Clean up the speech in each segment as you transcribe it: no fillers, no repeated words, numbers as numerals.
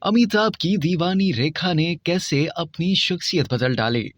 अमिताभ की दीवानी रेखा ने कैसे अपनी शख्सियत बदल डाली।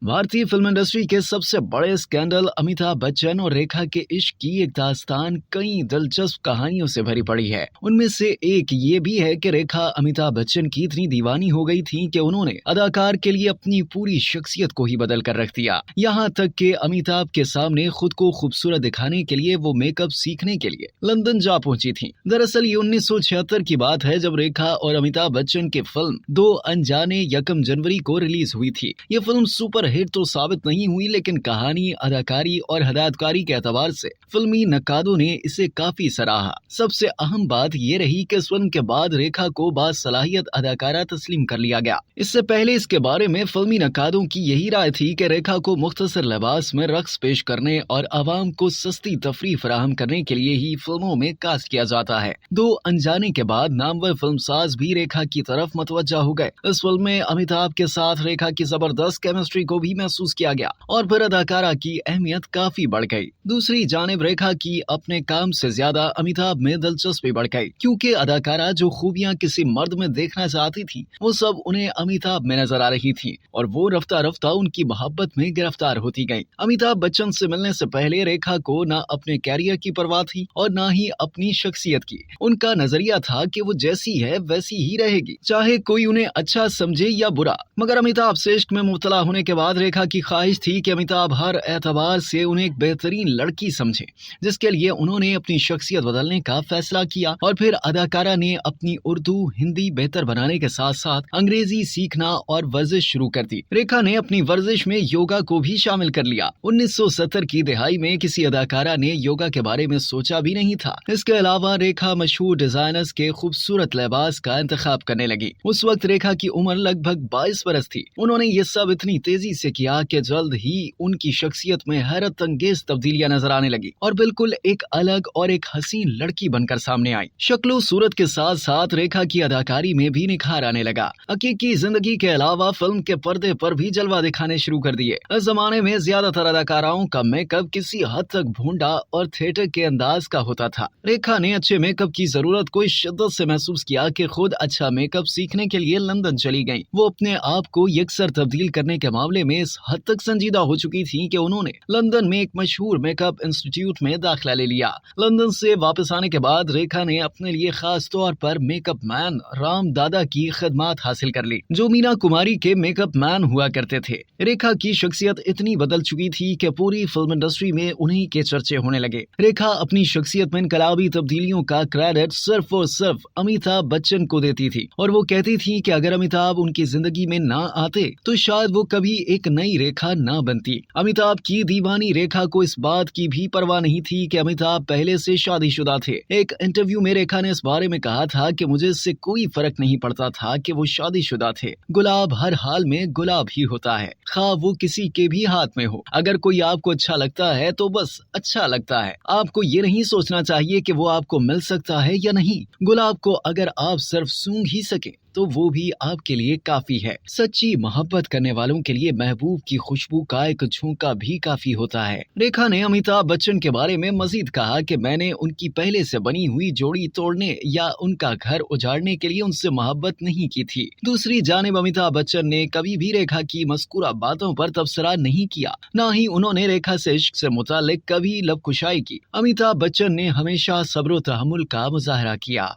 भारतीय फिल्म इंडस्ट्री के सबसे बड़े स्कैंडल अमिताभ बच्चन और रेखा के इश्क की एक दास्तान कई दिलचस्प कहानियों से भरी पड़ी है। उनमें से एक ये भी है कि रेखा अमिताभ बच्चन की इतनी दीवानी हो गई थी कि उन्होंने अदाकार के लिए अपनी पूरी शख्सियत को ही बदल कर रख दिया। यहाँ तक कि अमिताभ के सामने खुद को खूबसूरत दिखाने के लिए वो मेकअप सीखने के लिए लंदन जा पहुंची थी। दरअसल ये 1976 की बात है, जब रेखा और अमिताभ बच्चन की फिल्म दो अनजाने 1 जनवरी को रिलीज हुई थी। ये फिल्म सुपर हिट तो साबित नहीं हुई, लेकिन कहानी, अदाकारी और हदायतकारी के एतबार से फिल्मी नक्कादों ने इसे काफी सराहा। सबसे अहम बात ये रही कि इस फिल्म के बाद रेखा को बासलाहियत अदाकारा तस्लीम कर लिया गया। इससे पहले इसके बारे में फिल्मी नक्कादों की यही राय थी कि रेखा को मुख्तसर लिबास में रक्स पेश करने और आवाम को सस्ती तफरीह फराहम करने के लिए ही फिल्मों में कास्ट किया जाता है। दो अनजाने के बाद नामवर फिल्मसाज भी रेखा की तरफ मतवज्जा हो गए। इस फिल्म में अमिताभ के साथ रेखा की जबरदस्त केमिस्ट्री को भी महसूस किया गया और फिर अदाकारा की अहमियत काफी बढ़ गई। दूसरी जानिब रेखा की अपने काम से ज्यादा अमिताभ में दिलचस्पी बढ़ गई, क्योंकि अदाकारा जो खूबियां किसी मर्द में देखना चाहती थी वो सब उन्हें अमिताभ में नजर आ रही थी और वो रफ्ता रफ्ता उनकी मोहब्बत में गिरफ्तार होती गई। अमिताभ बच्चन से मिलने से पहले रेखा को न अपने कैरियर की परवाह थी और न ही अपनी शख्सियत की। उनका नजरिया था कि वो जैसी है वैसी ही रहेगी, चाहे कोई उन्हें अच्छा समझे या बुरा। मगर अमिताभ से इश्क में मुब्तला होने के बाद रेखा की ख्वाहिश थी कि अमिताभ हर एतबार से उन्हें एक बेहतरीन लड़की समझे, जिसके लिए उन्होंने अपनी शख्सियत बदलने का फैसला किया और फिर अदाकारा ने अपनी उर्दू हिंदी बेहतर बनाने के साथ साथ अंग्रेजी सीखना और वर्जिश शुरू कर दी। रेखा ने अपनी वर्जिश में योगा को भी शामिल कर लिया। 1970 की दिहाई में किसी अदाकारा ने योगा के बारे में सोचा भी नहीं था। इसके अलावा रेखा मशहूर डिजाइनर्स के खूबसूरत लिबास का इंतखाब करने लगी। उस वक्त रेखा की उम्र लगभग 22 बरस थी। उन्होंने ये सब इतनी तेजी से किया कि जल्द ही उनकी शख्सियत में हैरत अंगेज तब्दीलियां नजर आने लगी और बिल्कुल एक अलग और एक हसीन लड़की बनकर सामने आई। शक्लो सूरत के साथ साथ रेखा की अदाकारी में भी निखार आने लगा। हकीकी जिंदगी के अलावा फिल्म के पर्दे पर भी जलवा दिखाने शुरू कर दिए। इस जमाने में ज्यादातर अदाकाराओं का मेकअप किसी हद तक भोंडा और थिएटर के अंदाज का होता था। रेखा ने अच्छे मेकअप की जरूरत को इस शिद्दत से महसूस किया कि खुद अच्छा मेकअप सीखने के लिए लंदन चली गयी। वो अपने आप को यकसर तब्दील करने के मामले में इस हद तक संजीदा हो चुकी थी कि उन्होंने लंदन में एक मशहूर मेकअप इंस्टीट्यूट में दाखिला ले लिया। लंदन से वापस आने के बाद रेखा ने अपने लिए खास तौर पर मेकअप मैन राम दादा की खिदमत हासिल कर ली, जो मीना कुमारी के मेकअप मैन हुआ करते थे। रेखा की शख्सियत इतनी बदल चुकी थी कि पूरी फिल्म इंडस्ट्री में उन्हीं के चर्चे होने लगे। रेखा अपनी शख्सियत में इनकलाबी तब्दीलियों का क्रेडिट सिर्फ और सिर्फ अमिताभ बच्चन को देती थी और वो कहती थी कि अगर अमिताभ उनकी जिंदगी में ना आते तो शायद वो कभी एक नई रेखा ना बनती। अमिताभ की दीवानी रेखा को इस बात की भी परवाह नहीं थी कि अमिताभ पहले से शादीशुदा थे। एक इंटरव्यू में रेखा ने इस बारे में कहा था कि मुझे इससे कोई फर्क नहीं पड़ता था कि वो शादीशुदा थे। गुलाब हर हाल में गुलाब ही होता है, खा वो किसी के भी हाथ में हो। अगर कोई आपको अच्छा लगता है तो बस अच्छा लगता है। आपको ये नहीं सोचना चाहिए कि वो आपको मिल सकता है या नहीं। गुलाब को अगर आप सिर्फ सूंघ ही सके तो वो भी आपके लिए काफी है। सच्ची मोहब्बत करने वालों के लिए महबूब की खुशबू का एक झोंका भी काफी होता है। रेखा ने अमिताभ बच्चन के बारे में मजीद कहा कि मैंने उनकी पहले से बनी हुई जोड़ी तोड़ने या उनका घर उजाड़ने के लिए उनसे मोहब्बत नहीं की थी। दूसरी जानिब अमिताभ बच्चन ने कभी भी रेखा की मज़कूरा बातों पर तबसरा नहीं किया, न ही उन्होंने रेखा से इश्क से मुतालिक कभी लबकुशाई की। अमिताभ बच्चन ने हमेशा सब्र तहम्मुल का मुजाहरा किया।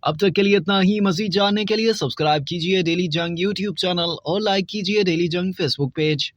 अब तक के लिए इतना ही। मजीद जानने के लिए सब्सक्राइब कीजिए डेली जंग यूट्यूब चैनल और लाइक कीजिए डेली जंग फेसबुक पेज।